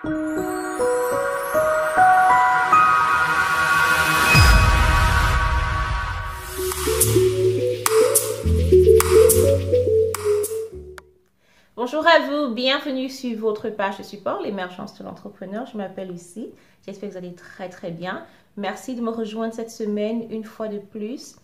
Bonjour à vous, bienvenue sur votre page de support, l'émergence de l'entrepreneur. Je m'appelle Lucie, j'espère que vous allez très bien. Merci de me rejoindre cette semaine une fois de plus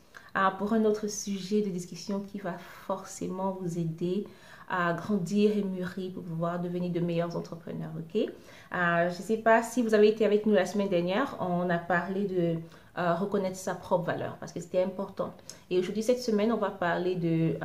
pour un autre sujet de discussion qui va forcément vous aider à grandir et mûrir pour pouvoir devenir de meilleurs entrepreneurs, ok? Je ne sais pas si vous avez été avec nous la semaine dernière, on a parlé de reconnaître sa propre valeur parce que c'était important. Et aujourd'hui, cette semaine, on va parler de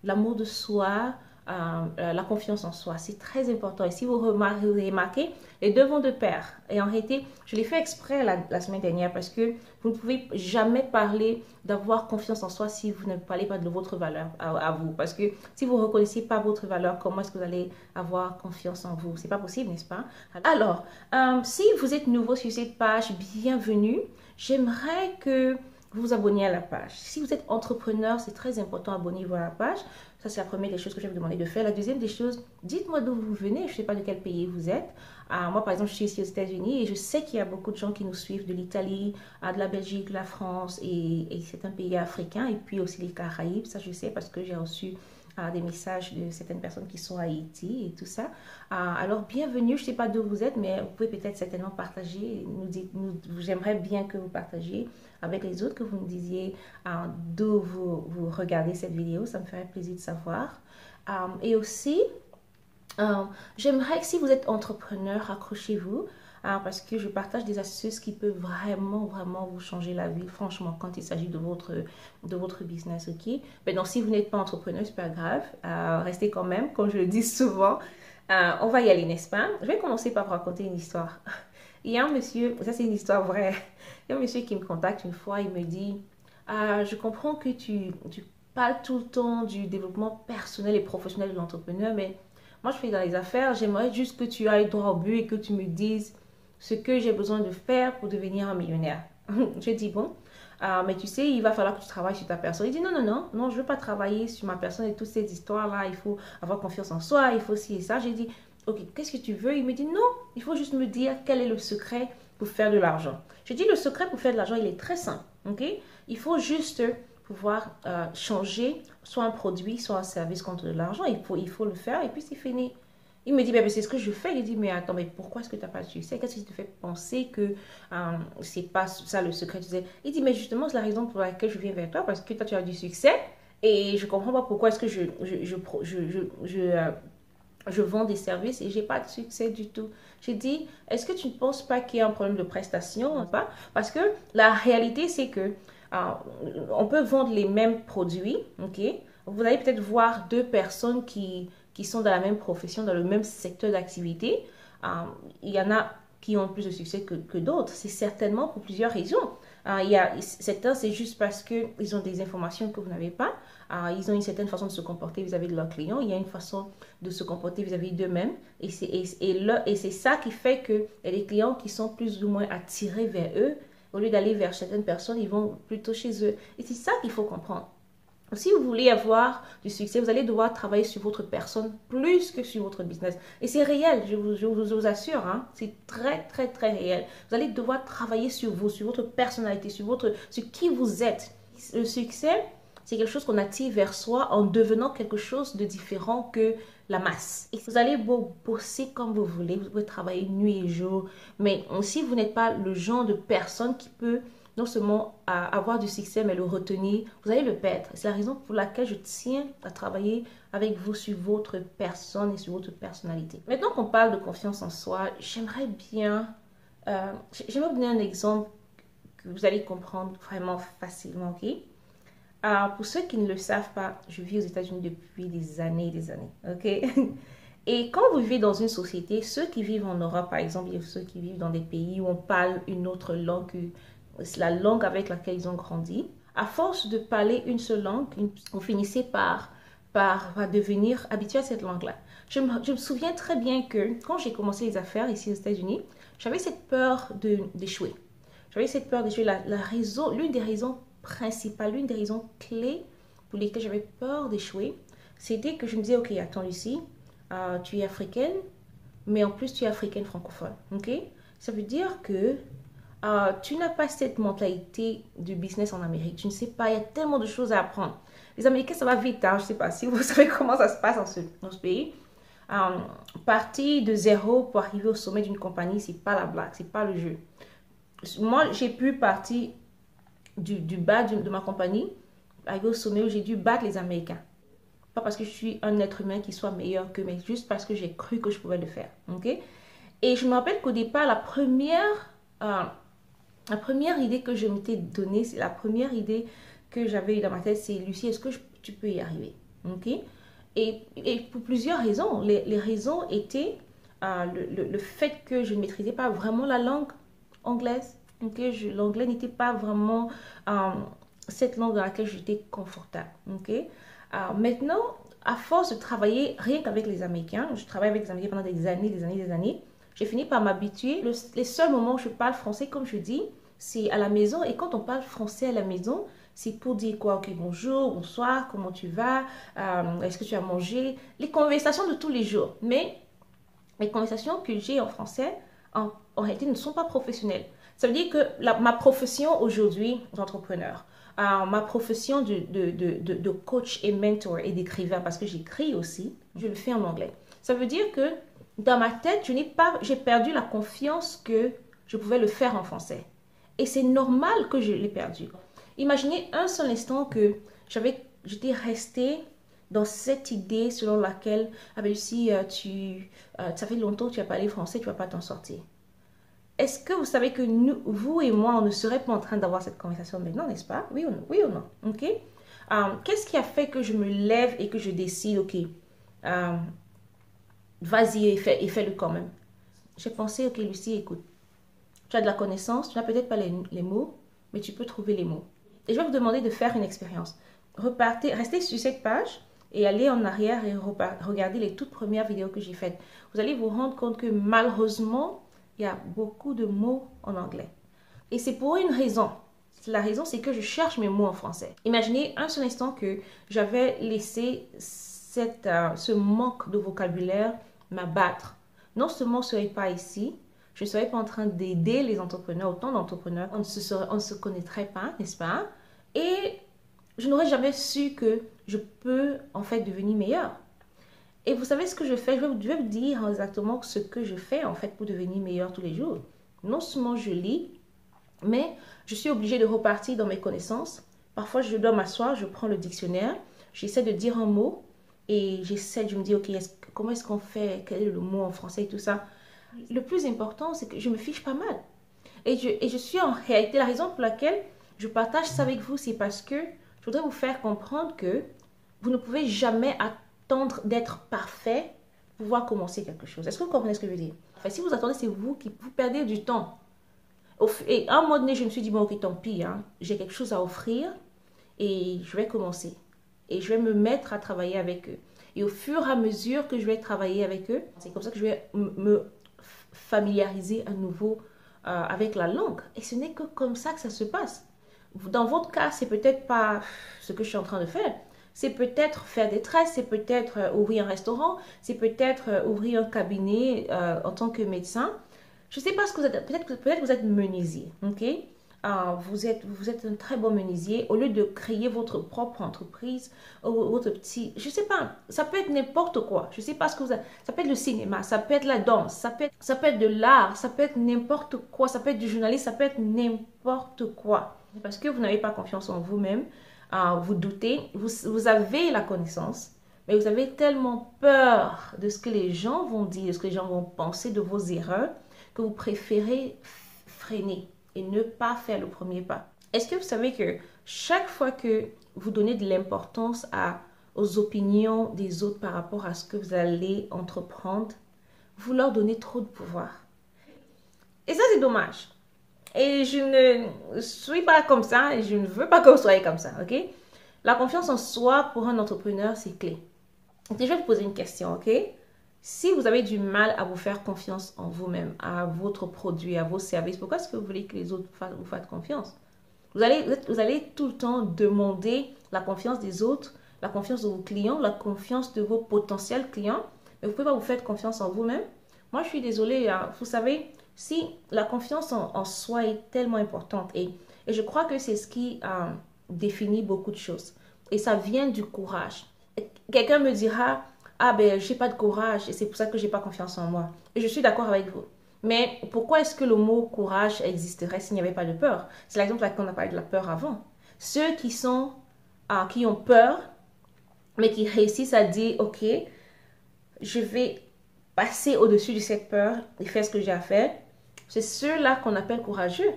l'amour de soi, la confiance en soi. C'est très important. Et si vous remarquez, les deux vont de pair. Et en réalité, je l'ai fait exprès la semaine dernière parce que vous ne pouvez jamais parler d'avoir confiance en soi si vous ne parlez pas de votre valeur à vous. Parce que si vous ne reconnaissez pas votre valeur, comment est-ce que vous allez avoir confiance en vous? C'est pas possible, n'est-ce pas? Alors, si vous êtes nouveau sur cette page, bienvenue. J'aimerais que vous vous abonnez à la page. Si vous êtes entrepreneur, c'est très important, abonnez-vous à la page. Ça, c'est la première des choses que je vais vous demander de faire. La deuxième des choses, dites-moi d'où vous venez. Je ne sais pas de quel pays vous êtes. Moi, par exemple, je suis ici aux États-Unis et je sais qu'il y a beaucoup de gens qui nous suivent de l'Italie, de la Belgique, de la France et certains pays africains et puis aussi les Caraïbes. Ça, je sais parce que j'ai reçu des messages de certaines personnes qui sont à Haïti et tout ça. Alors, bienvenue. Je ne sais pas d'où vous êtes, mais vous pouvez peut-être certainement partager. J'aimerais bien que vous partagiez avec les autres, que vous me disiez d'où vous regardez cette vidéo. Ça me ferait plaisir de savoir. Et aussi, j'aimerais que si vous êtes entrepreneur, accrochez-vous. Parce que je partage des astuces qui peuvent vraiment vous changer la vie, franchement, quand il s'agit de votre business, ok? Maintenant, si vous n'êtes pas entrepreneur, c'est pas grave, restez quand même, comme je le dis souvent. On va y aller, n'est-ce pas? Je vais commencer par vous raconter une histoire. Il y a un monsieur, ça c'est une histoire vraie, il y a un monsieur qui me contacte une fois, il me dit, je comprends que tu parles tout le temps du développement personnel et professionnel de l'entrepreneur, mais moi je fais dans les affaires, j'aimerais juste que tu ailles droit au but et que tu me dises ce que j'ai besoin de faire pour devenir un millionnaire. Je dis bon, mais tu sais, il va falloir que tu travailles sur ta personne. Il dit non, je ne veux pas travailler sur ma personne et toutes ces histoires-là. Il faut avoir confiance en soi, il faut ci et ça. J'ai dit, ok, qu'est-ce que tu veux? Il me dit non, il faut juste me dire quel est le secret pour faire de l'argent. Je dis le secret pour faire de l'argent, il est très simple. Ok, il faut juste pouvoir changer soit un produit, soit un service contre de l'argent. Il faut le faire et puis c'est fini. Il me dit, ben, c'est ce que je fais. Il dit, mais attends, mais pourquoi est-ce que tu n'as pas de succès? Qu'est-ce qui te fait penser que c'est pas ça le secret? Il dit, mais justement, c'est la raison pour laquelle je viens vers toi, parce que toi, tu as du succès. Et je ne comprends pas pourquoi est-ce que je vends des services et je n'ai pas de succès du tout. J'ai dit, est-ce que tu ne penses pas qu'il y a un problème de prestation? Pas? Parce que la réalité, c'est que on peut vendre les mêmes produits, ok? Vous allez peut-être voir deux personnes qui sont dans la même profession, dans le même secteur d'activité. Il y en a qui ont plus de succès que d'autres. C'est certainement pour plusieurs raisons. Certains, c'est juste parce qu'ils ont des informations que vous n'avez pas. Ils ont une certaine façon de se comporter vis-à-vis de leurs clients. Il y a une façon de se comporter vis-à-vis d'eux-mêmes. Et c'est ça qui fait qu'il y a des clients qui sont plus ou moins attirés vers eux. Au lieu d'aller vers certaines personnes, ils vont plutôt chez eux. Et c'est ça qu'il faut comprendre. Si vous voulez avoir du succès, vous allez devoir travailler sur votre personne plus que sur votre business. Et c'est réel, je vous assure, hein, c'est très réel. Vous allez devoir travailler sur vous, sur votre personnalité, sur qui vous êtes. Le succès, c'est quelque chose qu'on attire vers soi en devenant quelque chose de différent que la masse. Et vous allez bosser comme vous voulez, vous pouvez travailler nuit et jour, mais si vous n'êtes pas le genre de personne qui peut non seulement avoir du succès, mais le retenir, vous allez le perdre. C'est la raison pour laquelle je tiens à travailler avec vous sur votre personne et sur votre personnalité. Maintenant qu'on parle de confiance en soi, j'aimerais vous donner un exemple que vous allez comprendre vraiment facilement, ok? Pour ceux qui ne le savent pas, je vis aux États-Unis depuis des années, ok? Et quand vous vivez dans une société, ceux qui vivent en Europe, par exemple, et ceux qui vivent dans des pays où on parle une autre langue que la langue avec laquelle ils ont grandi. À force de parler une seule langue, vous finissez par devenir habitué à cette langue-là. Je me souviens très bien que quand j'ai commencé les affaires ici aux États-Unis, j'avais cette peur d'échouer. J'avais cette peur d'échouer. L'une des raisons principales, l'une des raisons clés pour lesquelles j'avais peur d'échouer, c'était que je me disais, ok, attends Lucie, tu es africaine, mais en plus tu es africaine francophone, ok? Ça veut dire que tu n'as pas cette mentalité du business en Amérique. Tu ne sais pas, il y a tellement de choses à apprendre. Les Américains, ça va vite, hein? Je ne sais pas si vous savez comment ça se passe dans ce pays. Partir de zéro pour arriver au sommet d'une compagnie, c'est pas la blague, c'est pas le jeu. Moi, j'ai pu partir du bas de ma compagnie, arriver au sommet où j'ai dû battre les Américains. Pas parce que je suis un être humain qui soit meilleur qu'eux, mais juste parce que j'ai cru que je pouvais le faire. Ok? Et je me rappelle qu'au départ, la première idée que je m'étais donnée, c'est la première idée que j'avais eu dans ma tête, c'est Lucie, est-ce que tu peux y arriver? Ok? Et pour plusieurs raisons. Les raisons étaient le fait que je ne maîtrisais pas vraiment la langue anglaise. Okay? L'anglais n'était pas vraiment cette langue dans laquelle j'étais confortable. Okay? Maintenant, à force de travailler rien qu'avec les Américains, je travaille avec les Américains pendant des années, j'ai fini par m'habituer. Les seuls moments où je parle français, comme je dis, c'est à la maison. Et quand on parle français à la maison, c'est pour dire quoi? Ok, bonjour, bonsoir, comment tu vas? Est-ce que tu as mangé? Les conversations de tous les jours. Mais les conversations que j'ai en français, en réalité, ne sont pas professionnelles. Ça veut dire que ma profession aujourd'hui d'entrepreneur, ma profession de coach et mentor et d'écrivain, parce que j'écris aussi, je le fais en anglais. Ça veut dire que dans ma tête, j'ai perdu la confiance que je pouvais le faire en français. Et c'est normal que je l'ai perdu. Imaginez un seul instant que j'étais restée dans cette idée selon laquelle, si ça fait longtemps que tu as parlé français, tu ne vas pas t'en sortir. Est-ce que vous savez que vous et moi, on ne serait pas en train d'avoir cette conversation maintenant, n'est-ce pas? Oui ou non? Ok? Qu'est-ce qui a fait que je me lève et que je décide, ok, vas-y et fais-le quand même. J'ai pensé, ok Lucie, écoute, tu as de la connaissance, tu n'as peut-être pas les mots, mais tu peux trouver les mots. Et je vais vous demander de faire une expérience. Restez sur cette page et allez en arrière et regardez les toutes premières vidéos que j'ai faites. Vous allez vous rendre compte que malheureusement, il y a beaucoup de mots en anglais. Et c'est pour une raison. La raison, c'est que je cherche mes mots en français. Imaginez un seul instant que j'avais laissé ce manque de vocabulaire m'abattre. Non seulement je ne serais pas ici, je ne serais pas en train d'aider les entrepreneurs, autant d'entrepreneurs, on ne se connaîtrait pas, n'est-ce pas? Et je n'aurais jamais su que je peux en fait devenir meilleure. Et vous savez ce que je fais? Je vais vous dire exactement ce que je fais en fait pour devenir meilleure tous les jours. Non seulement je lis, mais je suis obligée de repartir dans mes connaissances. Parfois, je dois m'asseoir, je prends le dictionnaire, j'essaie de dire un mot et je me dis, ok, comment est-ce qu'on fait? Quel est le mot en français et tout ça? Le plus important, c'est que je me fiche pas mal. Et je suis en réalité, la raison pour laquelle je partage ça avec vous, c'est parce que je voudrais vous faire comprendre que vous ne pouvez jamais attendre d'être parfait pour pouvoir commencer quelque chose. Est-ce que vous comprenez ce que je veux dire? Enfin, si vous attendez, c'est vous qui vous perdez du temps. Et à un moment donné, je me suis dit, bon, ok, tant pis, hein, j'ai quelque chose à offrir et je vais commencer. Et je vais me mettre à travailler avec eux. Et au fur et à mesure que je vais travailler avec eux, c'est comme ça que je vais me familiariser à nouveau avec la langue. Et ce n'est que comme ça que ça se passe. Dans votre cas, c'est peut-être pas ce que je suis en train de faire. C'est peut-être faire des tresses, c'est peut-être ouvrir un restaurant, c'est peut-être ouvrir un cabinet en tant que médecin. Je ne sais pas ce que vous êtes. Peut-être que vous êtes menuisier, ok? Vous êtes un très bon menuisier. Au lieu de créer votre propre entreprise, votre petit... Je ne sais pas, ça peut être n'importe quoi. Je ne sais pas ce que vous avez. Ça peut être le cinéma, ça peut être la danse, ça peut être de l'art, ça peut être n'importe quoi. Ça peut être du journalisme, ça peut être n'importe quoi. Parce que vous n'avez pas confiance en vous-même, vous doutez, vous avez la connaissance, mais vous avez tellement peur de ce que les gens vont dire, de ce que les gens vont penser de vos erreurs, que vous préférez freiner et ne pas faire le premier pas. Est-ce que vous savez que chaque fois que vous donnez de l'importance aux opinions des autres par rapport à ce que vous allez entreprendre, vous leur donnez trop de pouvoir? Et ça, c'est dommage. Et je ne suis pas comme ça et je ne veux pas que vous soyez comme ça, ok? La confiance en soi pour un entrepreneur, c'est clé. Donc, je vais vous poser une question, ok? Si vous avez du mal à vous faire confiance en vous-même, à votre produit, à vos services, pourquoi est-ce que vous voulez que les autres vous fassent confiance? Vous allez tout le temps demander la confiance des autres, la confiance de vos clients, la confiance de vos potentiels clients, mais vous ne pouvez pas vous faire confiance en vous-même. Moi, je suis désolée, hein. Vous savez, si la confiance en soi est tellement importante et je crois que c'est ce qui définit beaucoup de choses. Et ça vient du courage. Quelqu'un me dira, ah ben, j'ai pas de courage et c'est pour ça que j'ai pas confiance en moi. Et je suis d'accord avec vous. Mais pourquoi est-ce que le mot courage existerait s'il n'y avait pas de peur? C'est l'exemple qu'on a parlé de la peur avant. Ceux qui ont peur, mais qui réussissent à dire, ok, je vais passer au-dessus de cette peur et faire ce que j'ai à faire, c'est ceux-là qu'on appelle courageux.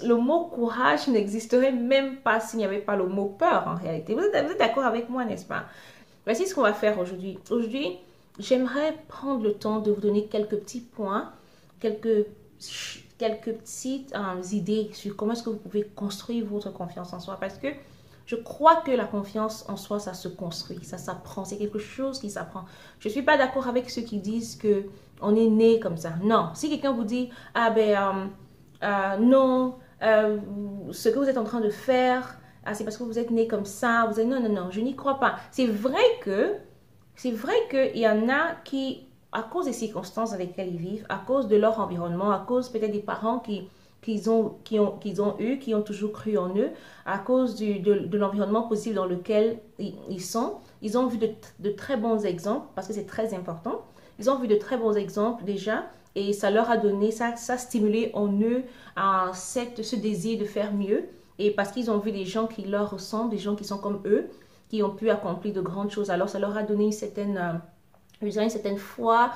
Le mot courage n'existerait même pas s'il n'y avait pas le mot peur en réalité. Vous êtes d'accord avec moi, n'est-ce pas? Voici ce qu'on va faire aujourd'hui. Aujourd'hui, j'aimerais prendre le temps de vous donner quelques petits points, quelques petites idées sur comment est-ce que vous pouvez construire votre confiance en soi. Parce que je crois que la confiance en soi, ça se construit, ça s'apprend. C'est quelque chose qui s'apprend. Je ne suis pas d'accord avec ceux qui disent que on est né comme ça. Non. Si quelqu'un vous dit, ah ben, non, ce que vous êtes en train de faire, c'est parce que vous êtes né comme ça. Vous êtes, non, non, non, je n'y crois pas. C'est vrai qu'il y en a qui, à cause des circonstances dans lesquelles ils vivent, à cause de leur environnement, à cause peut-être des parents qu'ils ont toujours cru en eux, à cause de l'environnement possible dans lequel ils sont. Ils ont vu de très bons exemples, parce que c'est très important. Ils ont vu de très bons exemples déjà, et ça leur a donné, ça a stimulé en eux ce désir de faire mieux. Et parce qu'ils ont vu des gens qui leur ressemblent, des gens qui sont comme eux, qui ont pu accomplir de grandes choses, alors ça leur a donné une certaine foi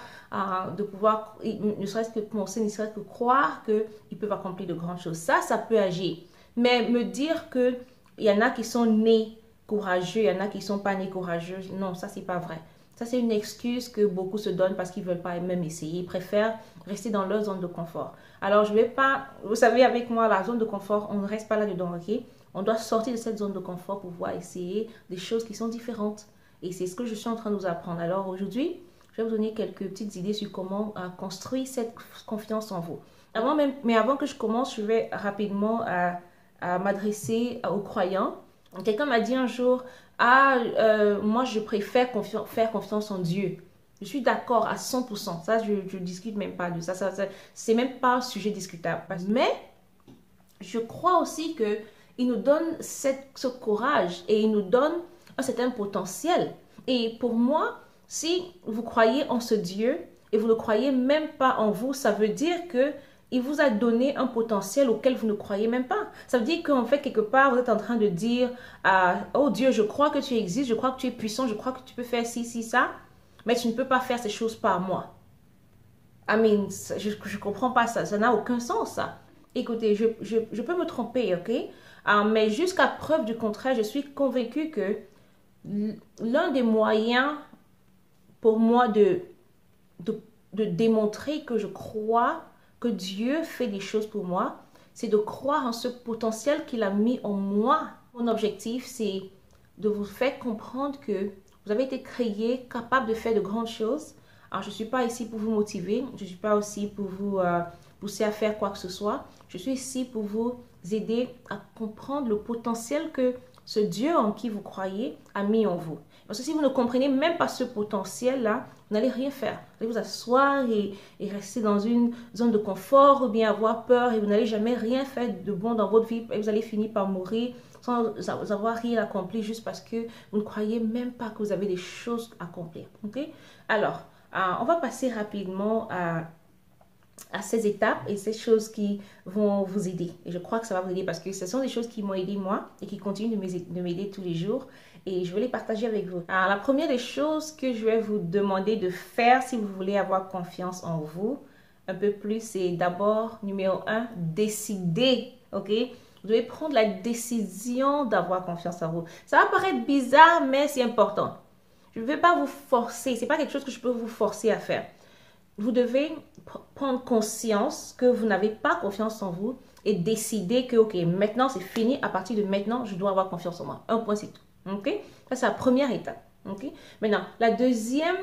de pouvoir, ne serait-ce que penser, ne serait-ce que croire qu'ils peuvent accomplir de grandes choses. Ça peut agir. Mais me dire qu'il y en a qui sont nés courageux, il y en a qui ne sont pas nés courageux, non, ça, c'est pas vrai. Ça, c'est une excuse que beaucoup se donnent parce qu'ils ne veulent pas même essayer. Ils préfèrent rester dans leur zone de confort. Alors, je ne vais pas... Vous savez, avec moi, la zone de confort, on ne reste pas là-dedans, ok? On doit sortir de cette zone de confort pour pouvoir essayer des choses qui sont différentes. Et c'est ce que je suis en train de vous apprendre. Alors, aujourd'hui, je vais vous donner quelques petites idées sur comment construire cette confiance en vous. Mais avant que je commence, je vais rapidement m'adresser aux croyants. Quelqu'un m'a dit un jour, moi je préfère faire confiance en Dieu. Je suis d'accord à 100%. Ça, je ne discute même pas de ça. C'est même pas un sujet discutable. Mais je crois aussi qu'il nous donne ce courage et il nous donne un certain potentiel. Et pour moi, si vous croyez en ce Dieu et vous ne croyez même pas en vous, ça veut dire que il vous a donné un potentiel auquel vous ne croyez même pas. Ça veut dire qu'en fait, quelque part, vous êtes en train de dire, oh Dieu, je crois que tu existes, je crois que tu es puissant, je crois que tu peux faire ci, ci, ça, mais tu ne peux pas faire ces choses par moi. I mean, je ne comprends pas ça, ça n'a aucun sens, ça. Écoutez, je peux me tromper, ok? Mais jusqu'à preuve du contraire, je suis convaincue que l'un des moyens pour moi de démontrer que je crois que Dieu fait des choses pour moi, c'est de croire en ce potentiel qu'il a mis en moi. Mon objectif, c'est de vous faire comprendre que vous avez été créé capable de faire de grandes choses. Alors, je ne suis pas ici pour vous motiver, je ne suis pas aussi pour vous pousser à faire quoi que ce soit. Je suis ici pour vous aider à comprendre le potentiel que ce Dieu en qui vous croyez a mis en vous. Parce que si vous ne comprenez même pas ce potentiel-là, vous n'allez rien faire. Vous allez vous asseoir et rester dans une zone de confort ou bien avoir peur et vous n'allez jamais rien faire de bon dans votre vie et vous allez finir par mourir sans avoir rien accompli juste parce que vous ne croyez même pas que vous avez des choses à accomplir. Okay? Alors, on va passer rapidement à ces étapes et ces choses qui vont vous aider. Et je crois que ça va vous aider parce que ce sont des choses qui m'ont aidé moi et qui continuent de m'aider tous les jours. Et je vais les partager avec vous. Alors, la première des choses que je vais vous demander de faire si vous voulez avoir confiance en vous un peu plus, c'est d'abord, numéro 1, décider, ok? Vous devez prendre la décision d'avoir confiance en vous. Ça va paraître bizarre, mais c'est important. Je ne vais pas vous forcer. Ce n'est pas quelque chose que je peux vous forcer à faire. Vous devez prendre conscience que vous n'avez pas confiance en vous et décider que, ok, maintenant c'est fini. À partir de maintenant, je dois avoir confiance en moi. Un point, c'est tout. Ok? Ça, c'est la première étape. Ok? Maintenant, la deuxième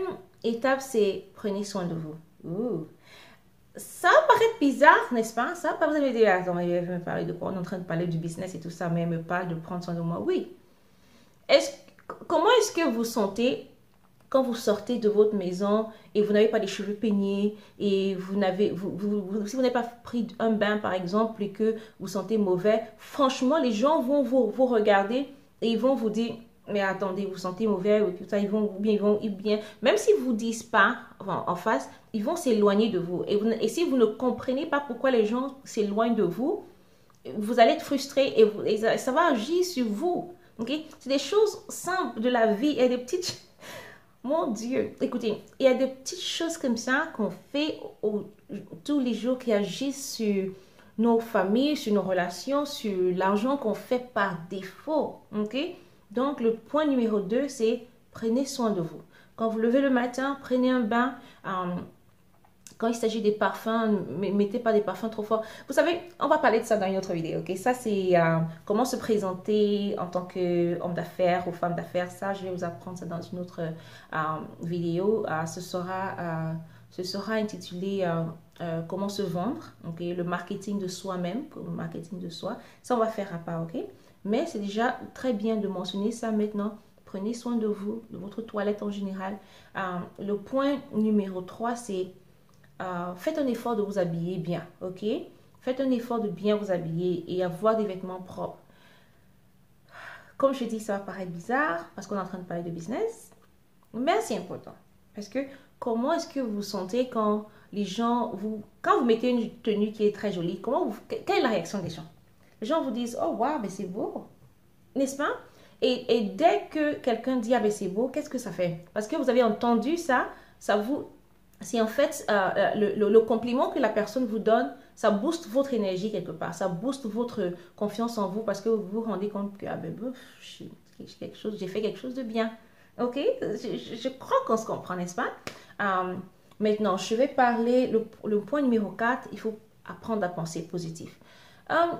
étape, c'est prenez soin de vous. Ouh. Ça va paraître bizarre, n'est-ce pas? Ça va pas vous allez dire, attends, elle me parler de quoi? On est en train de parler du business et tout ça, mais elle me parle de prendre soin de moi. Oui. Comment est-ce que vous sentez quand vous sortez de votre maison et vous n'avez pas les cheveux peignés et vous n'avez, si vous n'avez pas pris un bain par exemple et que vous sentez mauvais, franchement, les gens vont vous regarder et ils vont vous dire, mais attendez, vous sentez mauvais ou tout ça, ils vont bien, même s'ils ne vous disent pas en face, ils vont s'éloigner de vous. Et si vous ne comprenez pas pourquoi les gens s'éloignent de vous, vous allez être frustré et ça va agir sur vous. Okay? C'est des choses simples de la vie et des petites... Mon Dieu, écoutez, il y a des petites choses comme ça qu'on fait tous les jours qui agissent sur nos familles, sur nos relations, sur l'argent qu'on fait par défaut. Ok? Donc, le point numéro 2, c'est prenez soin de vous. Quand vous levez le matin, prenez un bain. Quand il s'agit des parfums, mettez pas des parfums trop forts. Vous savez, on va parler de ça dans une autre vidéo, ok? Ça, c'est comment se présenter en tant qu'homme d'affaires ou femme d'affaires. Ça, je vais vous apprendre ça dans une autre vidéo. Ce sera intitulé comment se vendre, ok? Le marketing de soi-même, le marketing de soi. Ça, on va faire à part, ok? Mais c'est déjà très bien de mentionner ça maintenant. Prenez soin de vous, de votre toilette en général. Le point numéro 3, c'est... faites un effort de vous habiller bien, ok? Faites un effort de bien vous habiller et avoir des vêtements propres. Comme je dis, ça va paraître bizarre parce qu'on est en train de parler de business, mais c'est important. Parce que comment est-ce que vous vous sentez quand les gens, quand vous mettez une tenue qui est très jolie, quelle est la réaction des gens? Les gens vous disent, oh waouh, mais c'est beau, n'est-ce pas? Et dès que quelqu'un dit, ah ben c'est beau, qu'est-ce que ça fait? Parce que vous avez entendu ça, c'est en fait le compliment que la personne vous donne, ça booste votre énergie quelque part, ça booste votre confiance en vous parce que vous vous rendez compte que ah ben, j'ai fait quelque chose de bien. Ok? Je crois qu'on se comprend, n'est-ce pas? Maintenant, je vais parler, le point numéro 4, il faut apprendre à penser positif.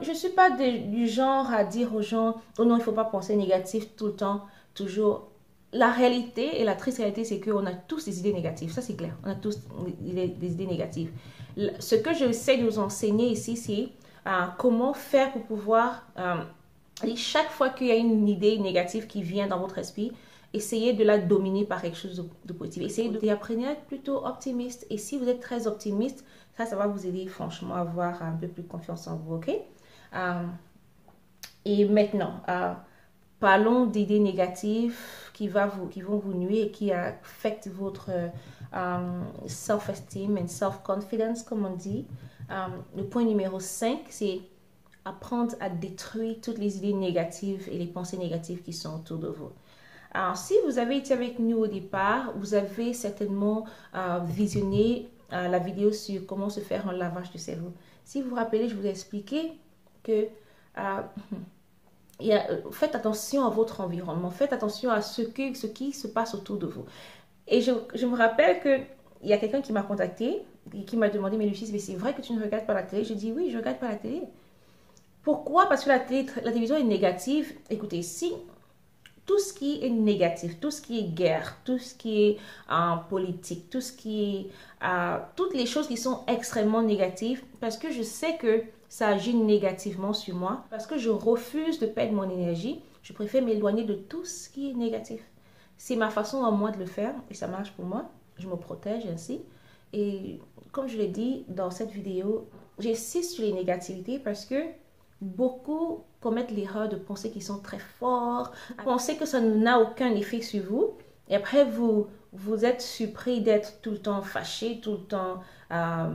Je ne suis pas du genre à dire aux gens, oh non, il ne faut pas penser négatif tout le temps, toujours. La réalité et la triste réalité, c'est qu'on a tous des idées négatives. Ça, c'est clair. On a tous des idées négatives. Ce que j'essaie de vous enseigner ici, c'est comment faire pour pouvoir, chaque fois qu'il y a une idée négative qui vient dans votre esprit, essayez de la dominer par quelque chose de positif. Essayez d'apprendre à être plutôt optimiste. Et si vous êtes très optimiste, ça va vous aider franchement à avoir un peu plus confiance en vous, ok? Et maintenant, parlons d'idées négatives qui vont vous nuire et qui affectent votre self-esteem and self-confidence, comme on dit. Le point numéro 5, c'est apprendre à détruire toutes les idées négatives et les pensées négatives qui sont autour de vous. Alors, si vous avez été avec nous au départ, vous avez certainement visionné la vidéo sur comment se faire un lavage de cerveau. Si vous vous rappelez, je vous ai expliqué que faites attention à votre environnement, faites attention à ce qui se passe autour de vous. Et je me rappelle qu'il y a quelqu'un qui m'a contacté et qui m'a demandé, mais Lucie, c'est vrai que tu ne regardes pas la télé? Je dis oui, je ne regarde pas la télé. Pourquoi? Parce que la télévision est négative. Écoutez, si tout ce qui est négatif, tout ce qui est guerre, tout ce qui est politique, tout ce qui est toutes les choses qui sont extrêmement négatives, parce que je sais que ça agit négativement sur moi, parce que je refuse de perdre mon énergie, je préfère m'éloigner de tout ce qui est négatif. C'est ma façon à moi de le faire et ça marche pour moi. Je me protège ainsi. Et comme je l'ai dit dans cette vidéo, j'insiste sur les négativités parce que beaucoup commettent l'erreur de penser qu'ils sont très forts, penser que ça n'a aucun effet sur vous. Et après, vous êtes surpris d'être tout le temps fâché, tout le temps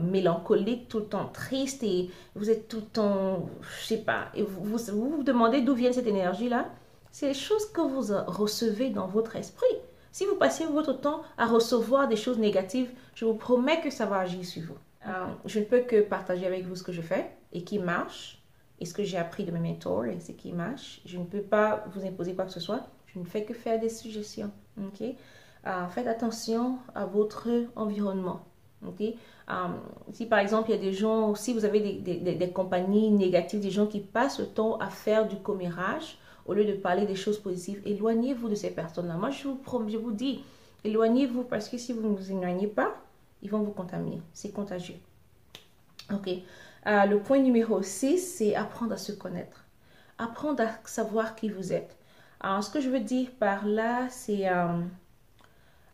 mélancolique, tout le temps triste et vous êtes tout le temps, je sais pas, et vous demandez d'où vient cette énergie-là. C'est les choses que vous recevez dans votre esprit. Si vous passez votre temps à recevoir des choses négatives, je vous promets que ça va agir sur vous. Je ne peux que partager avec vous ce que je fais et qui marche et ce que j'ai appris de mes mentors et ce qui marche. Je ne peux pas vous imposer quoi que ce soit. Je ne fais que faire des suggestions. Okay? Faites attention à votre environnement. Okay? Si par exemple il y a des gens, si vous avez des compagnies négatives, des gens qui passent le temps à faire du commérage au lieu de parler des choses positives, éloignez-vous de ces personnes-là. Moi je vous dis, éloignez-vous parce que si vous ne vous éloignez pas, ils vont vous contaminer. C'est contagieux. Ok. Le point numéro 6, c'est apprendre à se connaître. Apprendre à savoir qui vous êtes. Alors, ce que je veux dire par là, c'est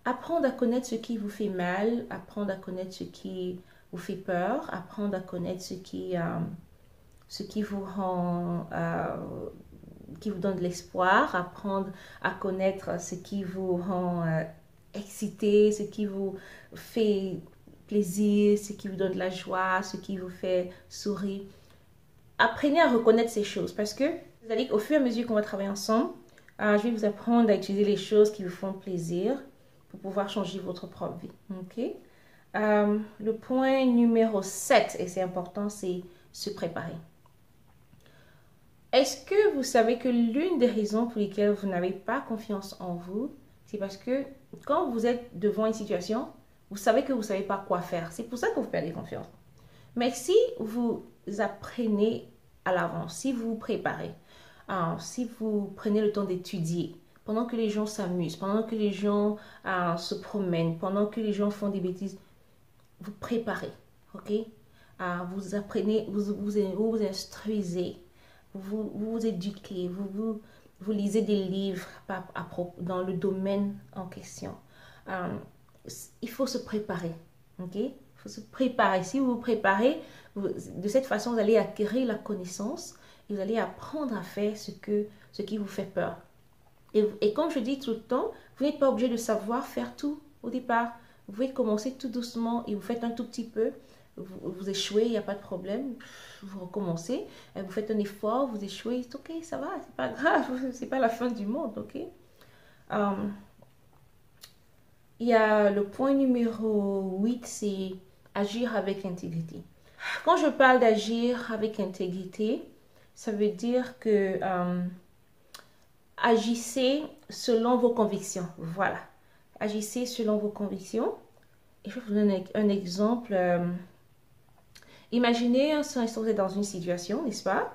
Apprendre à connaître ce qui vous fait mal, apprendre à connaître ce qui vous fait peur, apprendre à connaître ce qui vous rend, qui vous donne de l'espoir, apprendre à connaître ce qui vous rend excité, ce qui vous fait plaisir, ce qui vous donne de la joie, ce qui vous fait sourire. Apprenez à reconnaître ces choses parce que vous allez, au fur et à mesure qu'on va travailler ensemble, je vais vous apprendre à utiliser les choses qui vous font plaisir pour pouvoir changer votre propre vie. Ok? Le point numéro 7, et c'est important, c'est se préparer. Est-ce que vous savez que l'une des raisons pour lesquelles vous n'avez pas confiance en vous, c'est parce que quand vous êtes devant une situation, vous savez que vous ne savez pas quoi faire. C'est pour ça que vous perdez confiance. Mais si vous apprenez à l'avance, si vous vous préparez, si vous prenez le temps d'étudier, pendant que les gens s'amusent, pendant que les gens se promènent, pendant que les gens font des bêtises, vous préparez, ok? Vous apprenez, vous instruisez, vous éduquez, vous lisez des livres dans le domaine en question. Il faut se préparer, ok? Il faut se préparer. Si vous vous préparez, de cette façon, vous allez acquérir la connaissance et vous allez apprendre à faire ce qui vous fait peur. Et comme je dis tout le temps, vous n'êtes pas obligé de savoir faire tout au départ. Vous pouvez commencer tout doucement et vous faites un tout petit peu. Vous échouez, il n'y a pas de problème. Vous recommencez. Vous faites un effort, vous échouez. C'est ok, ça va, c'est pas grave. C'est pas la fin du monde, ok? Il y a le point numéro 8, c'est agir avec intégrité. Quand je parle d'agir avec intégrité, ça veut dire que agissez selon vos convictions. Voilà. Agissez selon vos convictions. Et je vais vous donner un exemple. Imaginez un instant, vous êtes dans une situation, n'est-ce pas?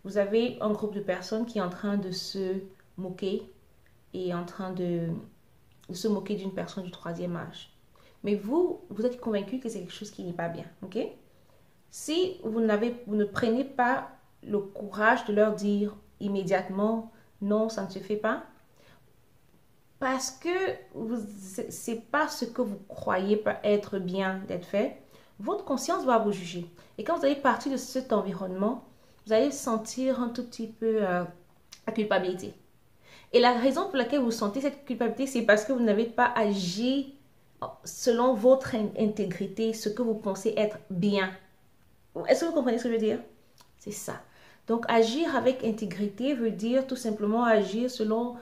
Vous avez un groupe de personnes qui est en train de se moquer et en train de se moquer d'une personne du troisième âge. Mais vous êtes convaincu que c'est quelque chose qui n'est pas bien, ok? Si vous ne prenez pas le courage de leur dire immédiatement, non, ça ne se fait pas, parce que ce n'est pas ce que vous croyez être bien d'être fait, votre conscience va vous juger. Et quand vous allez partir de cet environnement, vous allez sentir un tout petit peu la culpabilité. Et la raison pour laquelle vous sentez cette culpabilité, c'est parce que vous n'avez pas agi selon votre intégrité, ce que vous pensez être bien. Est-ce que vous comprenez ce que je veux dire? C'est ça. Donc, agir avec intégrité veut dire tout simplement agir selon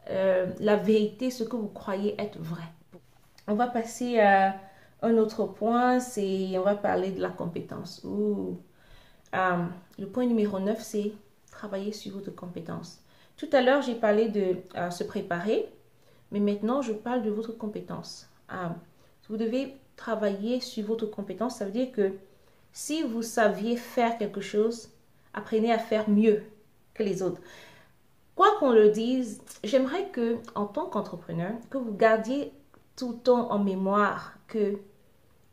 la vérité, ce que vous croyez être vrai. On va passer à un autre point, on va parler de la compétence. Le point numéro 9, c'est travailler sur votre compétence. Tout à l'heure, j'ai parlé de se préparer, mais maintenant, je parle de votre compétence. Vous devez travailler sur votre compétence. Ça veut dire que si vous saviez faire quelque chose, apprenez à faire mieux que les autres. Quoi qu'on le dise, j'aimerais que, en tant qu'entrepreneur, que vous gardiez tout le temps en mémoire que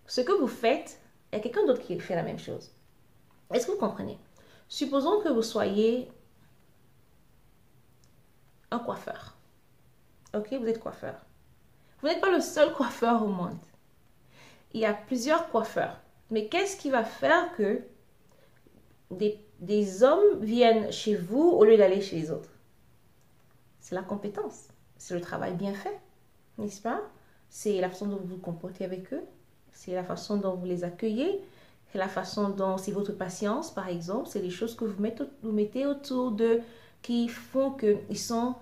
ce que vous faites, il y a quelqu'un d'autre qui fait la même chose. Est-ce que vous comprenez? Supposons que vous soyez un coiffeur. Ok, vous êtes coiffeur. Vous n'êtes pas le seul coiffeur au monde. Il y a plusieurs coiffeurs. Mais qu'est-ce qui va faire que des hommes viennent chez vous au lieu d'aller chez les autres? C'est la compétence. C'est le travail bien fait, n'est-ce pas? C'est la façon dont vous vous comportez avec eux. C'est la façon dont vous les accueillez. C'est la façon dont c'est votre patience, par exemple. C'est les choses que vous mettez autour d'eux qui font qu'ils ont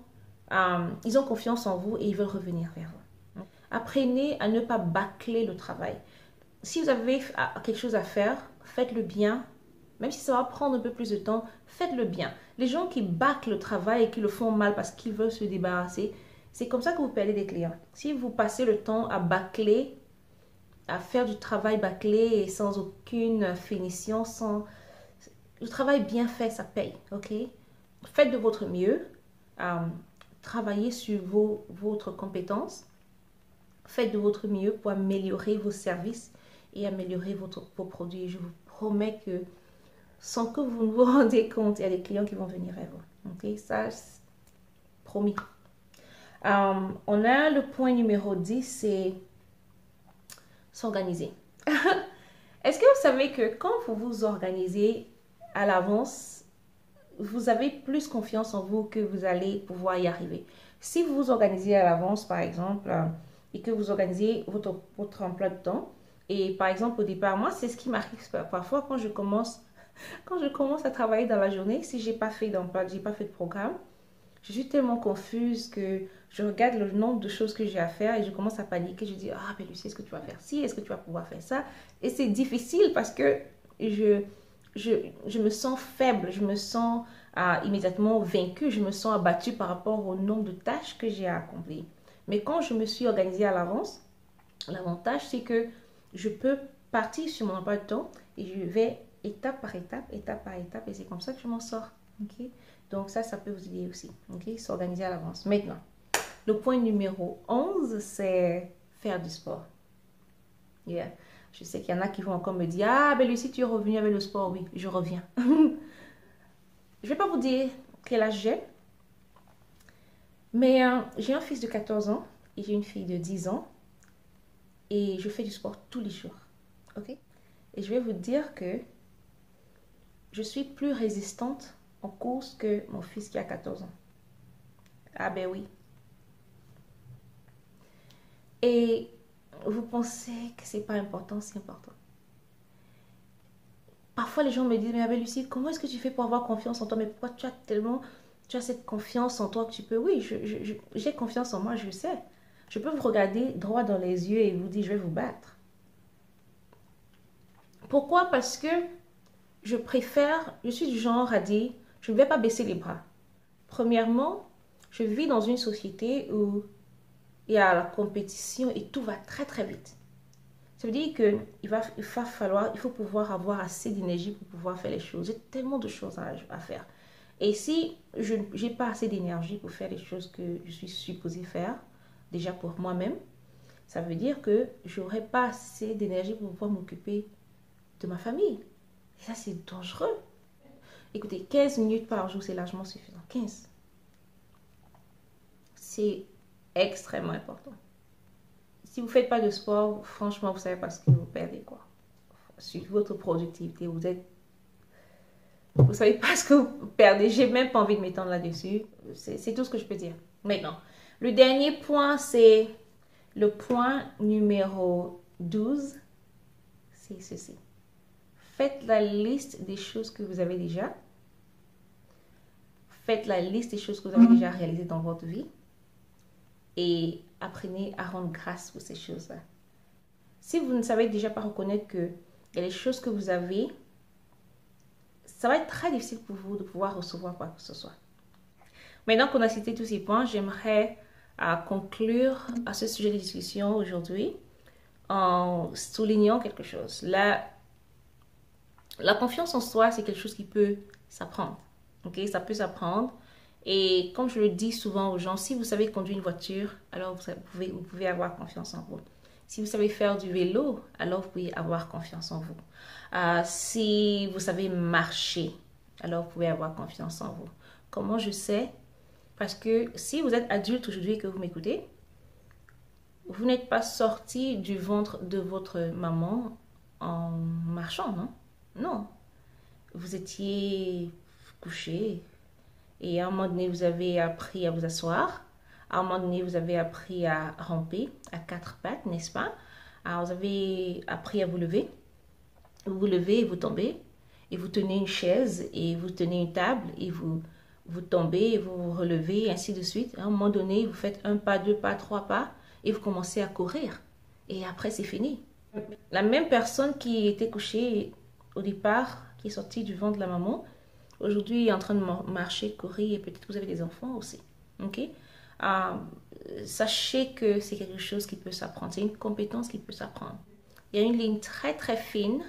confiance en vous et ils veulent revenir vers vous. Apprenez à ne pas bâcler le travail. Si vous avez quelque chose à faire, faites-le bien. Même si ça va prendre un peu plus de temps, faites-le bien. Les gens qui bâclent le travail et qui le font mal parce qu'ils veulent se débarrasser, c'est comme ça que vous perdez des clients. Si vous passez le temps à bâcler, à faire du travail bâclé et sans aucune finition, le travail bien fait, ça paye, ok? Faites de votre mieux, travaillez sur votre compétence, faites de votre mieux pour améliorer vos services et améliorer vos produits. Je vous promets que sans que vous ne vous rendiez compte, il y a des clients qui vont venir vers vous. Ok, ça, promis. On a le point numéro 10, c'est s'organiser. Est-ce que vous savez que quand vous vous organisez à l'avance, vous avez plus confiance en vous que vous allez pouvoir y arriver? Si vous vous organisez à l'avance, par exemple, et que vous organisez votre emploi de temps, et par exemple, au départ, moi, c'est ce qui m'arrive parfois quand je commence à travailler dans la journée, si j'ai pas fait d'emploi, j'ai pas fait de programme, je suis tellement confuse que je regarde le nombre de choses que j'ai à faire et je commence à paniquer. Je dis, ah, mais Lucie, est-ce que tu vas faire ci? Est-ce que tu vas pouvoir faire ça? Et c'est difficile parce que je me sens faible, je me sens immédiatement vaincue, je me sens abattue par rapport au nombre de tâches que j'ai à accomplir. Mais quand je me suis organisée à l'avance, l'avantage c'est que je peux partir sur mon emploi de temps et je vais étape par étape, et c'est comme ça que je m'en sors. Okay? Donc ça peut vous aider aussi. Okay? S'organiser à l'avance. Maintenant, le point numéro 11, c'est faire du sport. Yeah. Je sais qu'il y en a qui vont encore me dire, ah, ben Lucie, tu es revenue avec le sport. Oui, je reviens. Je ne vais pas vous dire quel âge j'ai, mais j'ai un fils de 14 ans et j'ai une fille de 10 ans et je fais du sport tous les jours. Ok? Et je vais vous dire que je suis plus résistante en course que mon fils qui a 14 ans. Ah ben oui. Et vous pensez que c'est pas important, c'est important. Parfois les gens me disent, mais Lucie, comment est-ce que tu fais pour avoir confiance en toi? Mais pourquoi tu as cette confiance en toi que tu peux? Oui, j'ai confiance en moi, je sais. Je peux vous regarder droit dans les yeux et vous dire, je vais vous battre. Pourquoi? Parce que je suis du genre à dire, je ne vais pas baisser les bras. Premièrement, je vis dans une société où il y a la compétition et tout va très très vite. Ça veut dire qu'il faut pouvoir avoir assez d'énergie pour pouvoir faire les choses. J'ai tellement de choses à faire. Et si je n'ai pas assez d'énergie pour faire les choses que je suis supposée faire, déjà pour moi-même, ça veut dire que je n'aurai pas assez d'énergie pour pouvoir m'occuper de ma famille. Et ça, c'est dangereux. Écoutez, 15 minutes par jour, c'est largement suffisant. 15. C'est extrêmement important. Si vous ne faites pas de sport, franchement, vous ne savez pas ce que vous perdez, quoi. Sur votre productivité, vous ne savez pas ce que vous perdez. J'ai même pas envie de m'étendre là-dessus. C'est tout ce que je peux dire. Maintenant, le dernier point, c'est le point numéro 12. C'est ceci. Faites la liste des choses que vous avez déjà. Faites la liste des choses que vous avez déjà réalisées dans votre vie. Et apprenez à rendre grâce pour ces choses-là. Si vous ne savez déjà pas reconnaître qu'il y a les choses que vous avez, ça va être très difficile pour vous de pouvoir recevoir quoi que ce soit. Maintenant qu'on a cité tous ces points, j'aimerais conclure à ce sujet de discussion aujourd'hui en soulignant quelque chose. La confiance en soi, c'est quelque chose qui peut s'apprendre. Okay? Ça peut s'apprendre. Et comme je le dis souvent aux gens, si vous savez conduire une voiture, alors vous pouvez avoir confiance en vous. Si vous savez faire du vélo, alors vous pouvez avoir confiance en vous. Si vous savez marcher, alors vous pouvez avoir confiance en vous. Comment je sais? Parce que si vous êtes adulte aujourd'hui et que vous m'écoutez, vous n'êtes pas sorti du ventre de votre maman en marchant, non? Non. Vous étiez couché. Et à un moment donné, vous avez appris à vous asseoir. À un moment donné, vous avez appris à ramper à 4 pattes, n'est-ce pas? Alors, vous avez appris à vous lever. Vous vous levez et vous tombez. Et vous tenez une chaise et vous tenez une table et vous tombez et vous vous relevez et ainsi de suite. À un moment donné, vous faites 1 pas, 2 pas, 3 pas et vous commencez à courir. Et après, c'est fini. La même personne qui était couchée au départ, qui est sortie du ventre de la maman, aujourd'hui, il est en train de marcher, courir et peut-être que vous avez des enfants aussi. Ok? Sachez que c'est quelque chose qui peut s'apprendre. C'est une compétence qui peut s'apprendre. Il y a une ligne très très fine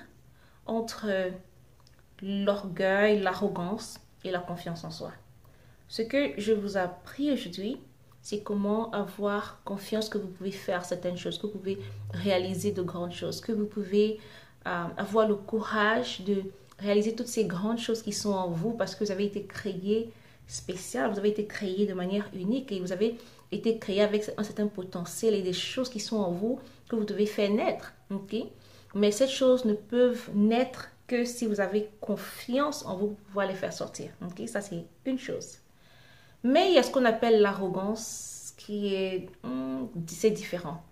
entre l'orgueil, l'arrogance et la confiance en soi. Ce que je vous ai appris aujourd'hui, c'est comment avoir confiance que vous pouvez faire certaines choses, que vous pouvez réaliser de grandes choses, que vous pouvez avoir le courage de réaliser toutes ces grandes choses qui sont en vous parce que vous avez été créé spécial, vous avez été créé de manière unique et vous avez été créé avec un certain potentiel et des choses qui sont en vous que vous devez faire naître. Ok? Mais ces choses ne peuvent naître que si vous avez confiance en vous pour pouvoir les faire sortir. Ok? Ça, c'est une chose. Mais il y a ce qu'on appelle l'arrogance qui est... c'est différent.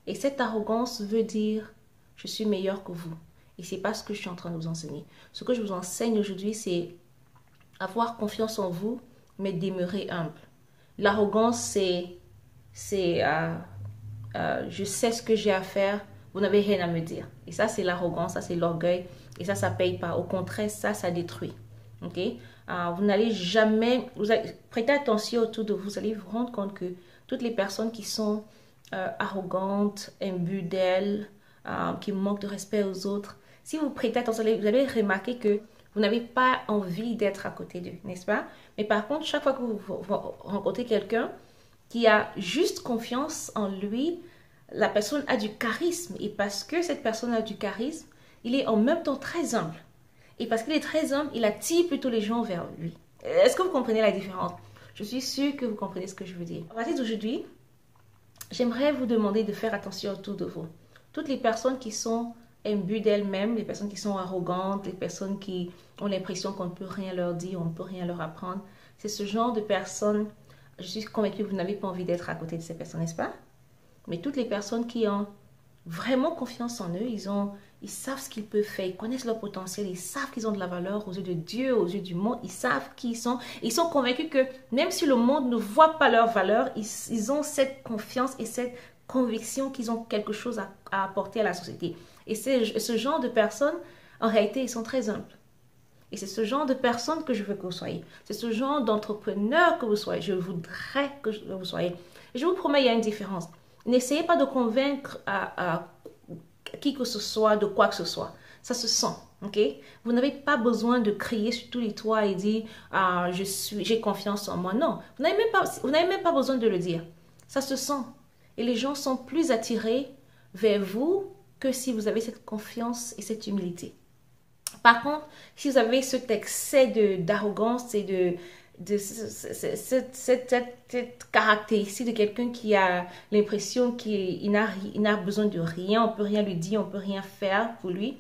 Et cette arrogance veut dire je suis meilleur que vous. Et c'est pas ce que je suis en train de vous enseigner. Ce que je vous enseigne aujourd'hui, c'est avoir confiance en vous, mais demeurer humble. L'arrogance, c'est je sais ce que j'ai à faire, vous n'avez rien à me dire. Et ça, c'est l'arrogance, ça, c'est l'orgueil. Et ça paye pas. Au contraire, ça détruit. Ok? Vous n'allez jamais... prêtez attention autour de vous, vous allez vous rendre compte que toutes les personnes qui sont arrogantes, imbues d'elles, qui manquent de respect aux autres, si vous prêtez attention, vous allez remarquer que vous n'avez pas envie d'être à côté d'eux, n'est-ce pas? Mais par contre, chaque fois que vous rencontrez quelqu'un qui a juste confiance en lui, la personne a du charisme. Et parce que cette personne a du charisme, il est en même temps très humble. Et parce qu'il est très humble, il attire plutôt les gens vers lui. Est-ce que vous comprenez la différence? Je suis sûre que vous comprenez ce que je veux dire. À partir d'aujourd'hui, j'aimerais vous demander de faire attention autour de vous. Toutes les personnes qui sont imbues d'elles-mêmes, les personnes qui sont arrogantes, les personnes qui ont l'impression qu'on ne peut rien leur dire, on ne peut rien leur apprendre, c'est ce genre de personnes, je suis convaincue que vous n'avez pas envie d'être à côté de ces personnes, n'est-ce pas? Mais toutes les personnes qui ont vraiment confiance en eux, ils savent ce qu'ils peuvent faire, ils connaissent leur potentiel, ils savent qu'ils ont de la valeur aux yeux de Dieu, aux yeux du monde, ils savent qui ils sont. Ils sont convaincus que même si le monde ne voit pas leur valeur, ils ont cette confiance et cette conviction qu'ils ont quelque chose à apporter à la société. Et c'est ce genre de personnes, en réalité, ils sont très humbles. Et c'est ce genre de personnes que je veux que vous soyez. C'est ce genre d'entrepreneur que vous soyez. Je voudrais que vous soyez. Et je vous promets, il y a une différence. N'essayez pas de convaincre qui que ce soit de quoi que ce soit. Ça se sent, ok? Vous n'avez pas besoin de crier sur tous les toits et dire j'ai confiance en moi. Non, vous n'avez même pas besoin de le dire. Ça se sent. Et les gens sont plus attirés vers vous que si vous avez cette confiance et cette humilité. Par contre, si vous avez cet excès d'arrogance et cette caractéristique de quelqu'un qui a l'impression qu'il n'a besoin de rien, on ne peut rien lui dire, on ne peut rien faire pour lui.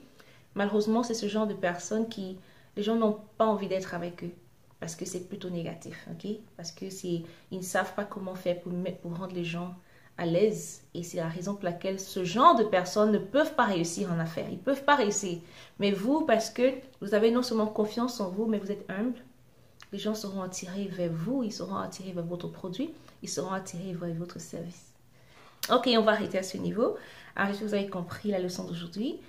Malheureusement, c'est ce genre de personnes qui, les gens n'ont pas envie d'être avec eux parce que c'est plutôt négatif, ok? Parce que ils ne savent pas comment faire pour rendre les gens à l'aise et c'est la raison pour laquelle ce genre de personnes ne peuvent pas réussir en affaires. Ils ne peuvent pas réussir. Mais vous, parce que vous avez non seulement confiance en vous, mais vous êtes humble, les gens seront attirés vers vous, ils seront attirés vers votre produit, ils seront attirés vers votre service. Ok, on va arrêter à ce niveau. J'espère que vous avez compris la leçon d'aujourd'hui.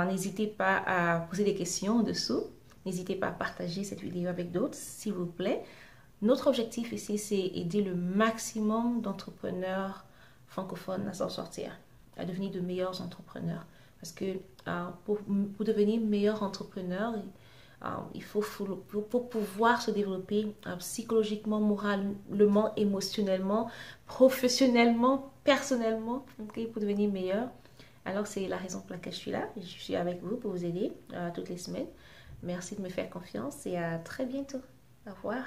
N'hésitez pas à poser des questions en dessous. N'hésitez pas à partager cette vidéo avec d'autres, s'il vous plaît. Notre objectif ici, c'est aider le maximum d'entrepreneurs francophones à s'en sortir, à devenir de meilleurs entrepreneurs. Parce que pour devenir meilleur entrepreneur, il faut pouvoir se développer psychologiquement, moralement, émotionnellement, professionnellement, personnellement, okay, pour devenir meilleur. Alors, c'est la raison pour laquelle je suis là. Je suis avec vous pour vous aider toutes les semaines. Merci de me faire confiance et à très bientôt. Au revoir.